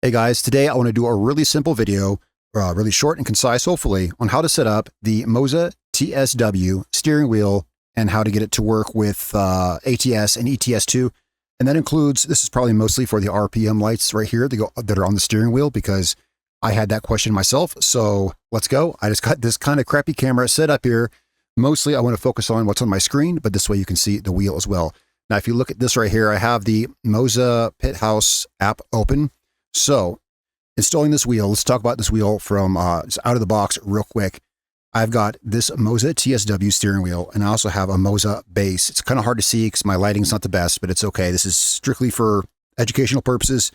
Hey guys, today I want to do a really simple video, really short and concise hopefully, on how to set up the Moza TSW steering wheel and how to get it to work with ATS and ETS2. And that includes, this is probably mostly for the RPM lights right here that are on the steering wheel because I had that question myself. So let's go. I just got this kind of crappy camera set up here. Mostly I want to focus on what's on my screen, but this way you can see the wheel as well. Now, if you look at this right here, I have the Moza Pit House app open. So installing this wheel, let's talk about this wheel from just out of the box real quick. I've got this Moza TSW steering wheel, and I also have a Moza base. It's kind of hard to see because my lighting's not the best, but it's okay. This is strictly for educational purposes.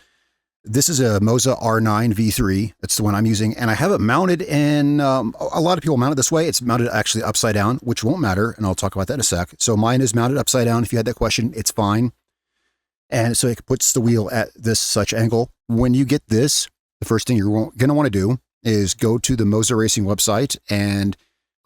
This is a Moza R9V3. That's the one I'm using, and I have it mounted in, a lot of people mount it this way. It's mounted actually upside down, which won't matter, and I'll talk about that in a sec. So mine is mounted upside down. If you had that question, it's fine. And so it puts the wheel at this such angle. When you get this, the first thing you're going to want to do is go to the Moza Racing website and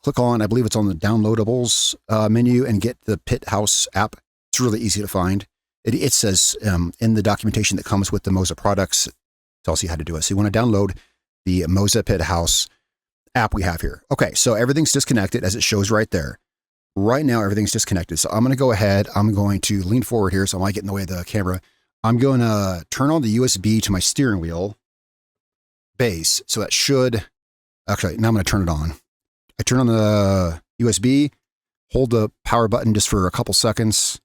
click on, I believe it's on the downloadables menu, and get the Pit House app. It's really easy to find. It says in the documentation that comes with the Moza products, it tells you how to do it. So you want to download the Moza Pit House app we have here. Okay, so everything's disconnected as it shows right there. Right now, everything's disconnected. So I'm going to go ahead. I'm going to lean forward here so I might get in the way of the camera. I'm going to turn on the USB to my steering wheel base. So that should, actually, now I'm going to turn it on. I turn on the USB, hold the power button just for a couple seconds,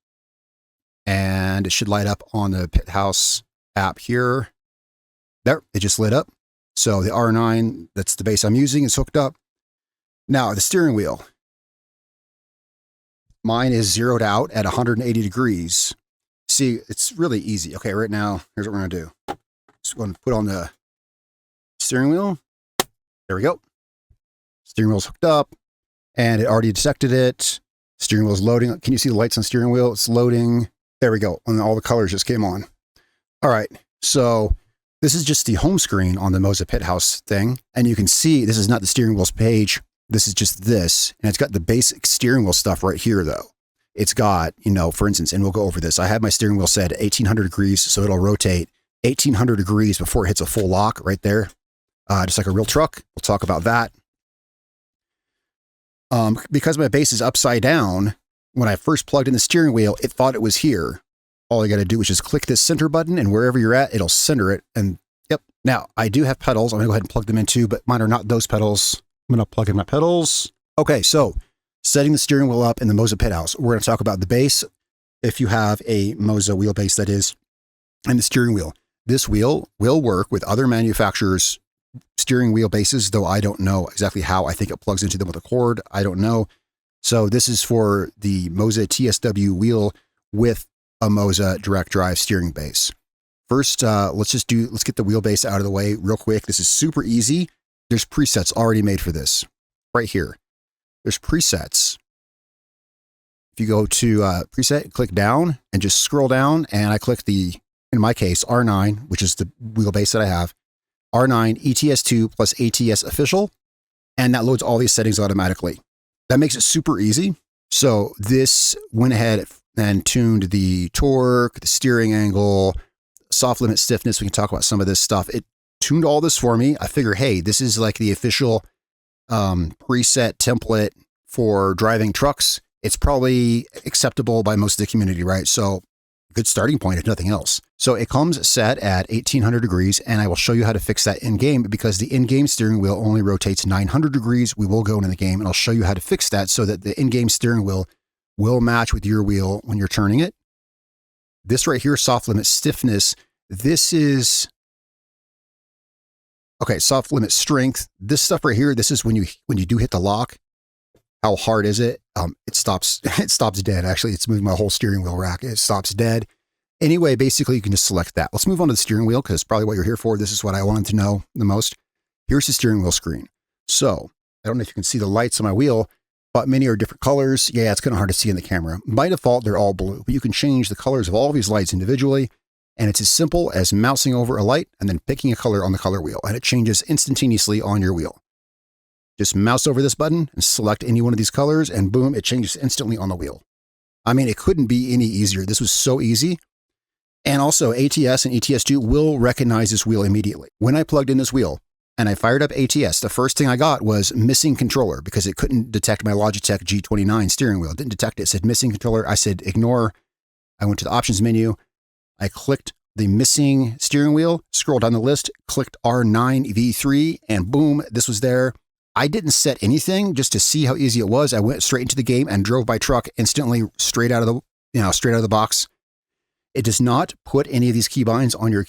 and it should light up on the Pit House app here. There, it just lit up. So the R9, that's the base I'm using, is hooked up. Now, the steering wheel. Mine is zeroed out at 180 degrees. See, it's really easy. Okay, right now, here's what we're going to do. Just going to put on the steering wheel. There we go. Steering wheel's hooked up, and it already detected it. Steering wheel's loading. Can you see the lights on the steering wheel? It's loading. There we go. And all the colors just came on. All right, so this is just the home screen on the Moza Pit House thing. And you can see this is not the steering wheel's page. This is just this, and it's got the basic steering wheel stuff right here, though. It's got, for instance, and we'll go over this. I have my steering wheel set at 1800 degrees, so it'll rotate 1800 degrees before it hits a full lock right there, just like a real truck. We'll talk about that. Because my base is upside down, when I first plugged in the steering wheel, it thought it was here. All you got to do is just click this center button, and wherever you're at, it'll center it. And yep. Now, I do have pedals. I'm going to go ahead and plug them in too, but mine are not those pedals. I'm going to plug in my pedals. Okay, so setting the steering wheel up in the Moza Pit House. We're going to talk about the base. If you have a Moza wheelbase, that is, and the steering wheel. This wheel will work with other manufacturers' steering wheel bases, though I don't know exactly how. I think it plugs into them with a cord. I don't know. So this is for the Moza TSW wheel with a Moza direct drive steering base. First, let's get the wheelbase out of the way real quick. This is super easy. There's presets already made for this right here. There's presets. If you go to preset, click down and just scroll down, and I click the, in my case, R9, which is the wheelbase that I have, R9 ETS2 plus ATS official, and that loads all these settings automatically. That makes it super easy. So this went ahead and tuned the torque, the steering angle, soft limit stiffness. We can talk about some of this stuff. It tuned all this for me. I figure, hey, this is like the official preset template for driving trucks. It's probably acceptable by most of the community, right? So good starting point if nothing else. So it comes set at 1800 degrees, and I will show you how to fix that in game because the in-game steering wheel only rotates 900 degrees. We will go into the game and I'll show you how to fix that so that the in-game steering wheel will match with your wheel when you're turning it. This right here, soft limit stiffness, this is, okay, soft limit strength. This stuff right here, this is when you do hit the lock. How hard is it? It stops dead. Actually, it's moving my whole steering wheel rack. It stops dead. Anyway, basically, you can just select that. Let's move on to the steering wheel because it's probably what you're here for. This is what I wanted to know the most. Here's the steering wheel screen. So I don't know if you can see the lights on my wheel, but many are different colors. Yeah, it's kind of hard to see in the camera. By default, they're all blue, but you can change the colors of all of these lights individually. And it's as simple as mousing over a light and then picking a color on the color wheel, and it changes instantaneously on your wheel. Just mouse over this button and select any one of these colors, and boom, it changes instantly on the wheel. I mean, it couldn't be any easier. This was so easy. And also ATS and ETS2 will recognize this wheel immediately. When I plugged in this wheel and I fired up ATS, the first thing I got was missing controller because it couldn't detect my Logitech G29 steering wheel. It didn't detect it. It said missing controller. I said ignore. I went to the options menu. I clicked the missing steering wheel, scrolled down the list, clicked R9V3, and boom, this was there. I didn't set anything just to see how easy it was. I went straight into the game and drove my truck instantly straight out of the box. It does not put any of these keybinds on your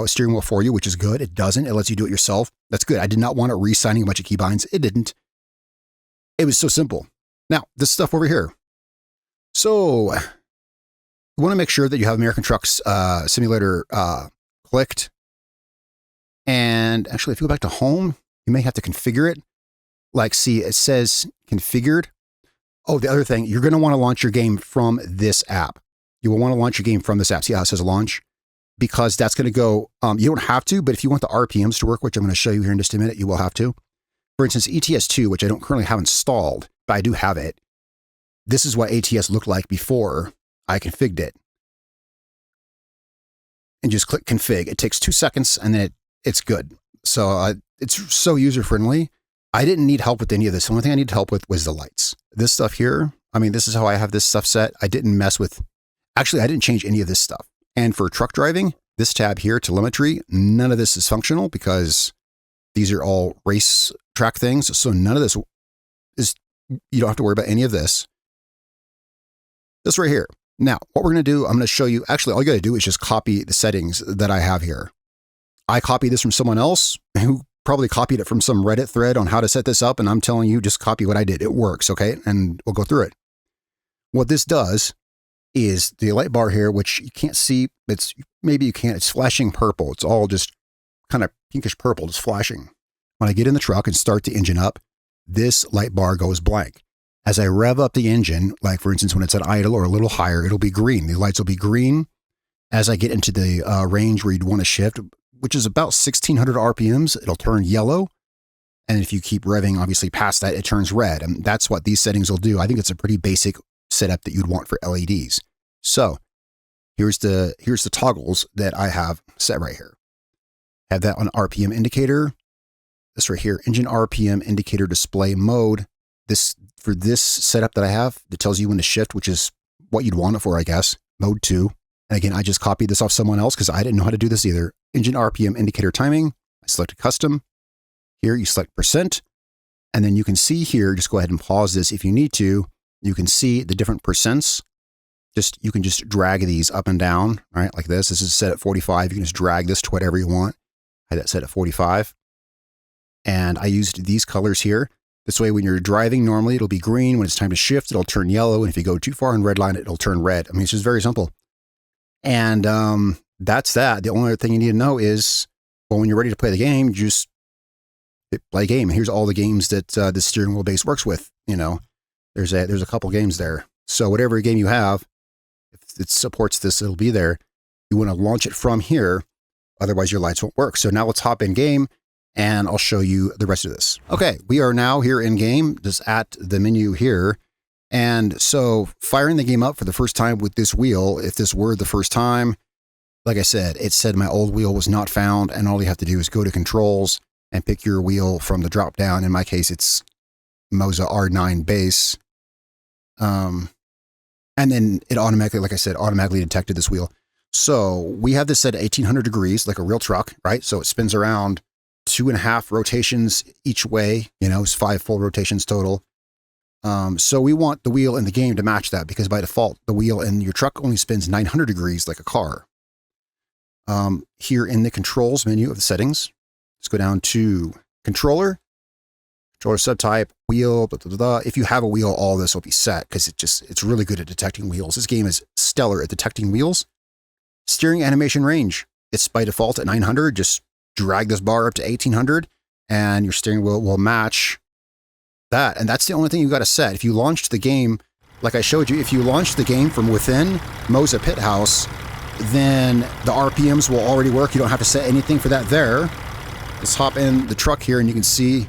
steering wheel for you, which is good. It doesn't. It lets you do it yourself. That's good. I did not want it re-signing a bunch of keybinds. It didn't. It was so simple. Now, this stuff over here. So, you want to make sure that you have American Trucks Simulator clicked. And actually, if you go back to home, you may have to configure it. Like, see, it says configured. Oh, the other thing, you're going to want to launch your game from this app. You will want to launch your game from this app. See how it says launch? Because that's going to go, you don't have to, but if you want the RPMs to work, which I'm going to show you here in just a minute, you will have to. For instance, ETS2, which I don't currently have installed, but I do have it. This is what ATS looked like before I configured it. And just click config. It takes 2 seconds and then it's good. So it's so user-friendly. I didn't need help with any of this. The only thing I needed help with was the lights. This stuff here, I mean, this is how I have this stuff set. I didn't mess with, actually, I didn't change any of this stuff. And for truck driving, this tab here, telemetry, none of this is functional because these are all race track things. So none of this is, you don't have to worry about any of this. This right here. Now, what we're going to do, I'm going to show you, actually, all you got to do is just copy the settings that I have here. I copied this from someone else who probably copied it from some Reddit thread on how to set this up, and I'm telling you, just copy what I did. It works, okay? And we'll go through it. What this does is the light bar here, which you can't see, maybe you can't, it's flashing purple. It's all just kind of pinkish purple, just flashing. When I get in the truck and start the engine up, this light bar goes blank. As I rev up the engine, like for instance, when it's at idle or a little higher, it'll be green. The lights will be green. As I get into the range where you'd want to shift, which is about 1600 RPMs, it'll turn yellow. And if you keep revving, obviously past that, it turns red. And that's what these settings will do. I think it's a pretty basic setup that you'd want for LEDs. So here's the toggles that I have set right here. Have that on RPM indicator. This right here, engine RPM indicator display mode. This, for this setup that I have, that tells you when to shift, which is what you'd want it for, I guess. Mode 2. And again, I just copied this off someone else because I didn't know how to do this either. Engine RPM indicator timing. I selected custom. Here you select %. And then you can see here, just go ahead and pause this if you need to. You can see the different percents. You can just drag these up and down, right? Like this. This is set at 45. You can just drag this to whatever you want. I had that set at 45. And I used these colors here. This way, when you're driving, normally it'll be green. When it's time to shift, it'll turn yellow. And if you go too far and redline it, it'll turn red. I mean, it's just very simple. And that's that. The only other thing you need to know is, well, when you're ready to play the game, just hit play game. And here's all the games that the steering wheel base works with. You know, there's a couple games there. So whatever game you have, if it supports this, it'll be there. You want to launch it from here. Otherwise, your lights won't work. So now let's hop in game. And I'll show you the rest of this. Okay, we are now here in game, just at the menu here. And so firing the game up for the first time with this wheel, if this were the first time, like I said, it said my old wheel was not found. And all you have to do is go to controls and pick your wheel from the drop down. In my case, it's Moza R9 base. And then it automatically, like I said, automatically detected this wheel. So we have this set at 1800 degrees, like a real truck, right? So it spins around 2.5 rotations each way, you know, it's 5 full rotations total. So we want the wheel in the game to match that because by default, the wheel in your truck only spins 900 degrees like a car. Here in the controls menu of the settings, let's go down to controller subtype, wheel, blah, blah, blah. If you have a wheel, all this will be set because it's really good at detecting wheels. This game is stellar at detecting wheels. Steering animation range, it's by default at 900, just drag this bar up to 1800 and your steering wheel will match that. And that's the only thing you got to set. If you launched the game, like I showed you, if you launched the game from within Moza Pit House, then the RPMs will already work. You don't have to set anything for that there. Let's hop in the truck here and you can see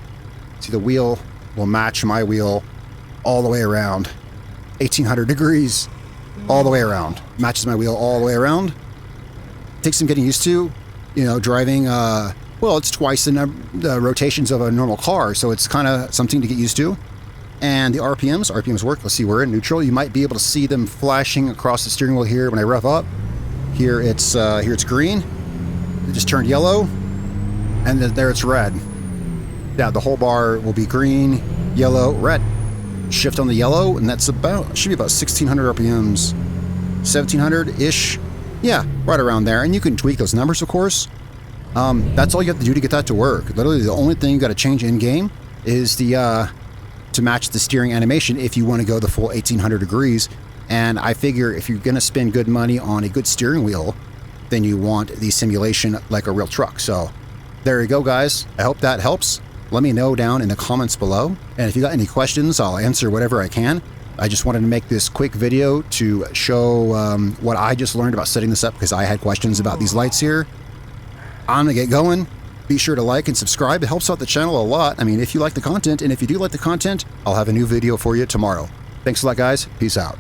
the wheel will match my wheel all the way around. 1800 degrees all the way around. Matches my wheel all the way around. takes some getting used to, you know, driving, well, it's twice the rotations of a normal car, so it's kind of something to get used to. And the RPMs work. Let's see, we're in neutral. You might be able to see them flashing across the steering wheel here when I rev up. Here it's green. It just turned yellow, and then there it's red. Yeah, the whole bar will be green, yellow, red. Shift on the yellow, and that's should be about 1600 RPMs, 1700-ish. Yeah, right around there. And you can tweak those numbers, of course. That's all you have to do to get that to work. Literally, the only thing you got to change in game is the to match the steering animation if you want to go the full 1800 degrees. And I figure if you're going to spend good money on a good steering wheel, then you want the simulation like a real truck. So there you go, guys. I hope that helps. Let me know down in the comments below. And if you got any questions, I'll answer whatever I can. I just wanted to make this quick video to show what I just learned about setting this up, because I had questions about these lights here. I'm gonna get going. Be sure to like and subscribe. It helps out the channel a lot. I mean, if you like the content, and if you do like the content, I'll have a new video for you tomorrow. Thanks a lot, guys. Peace out.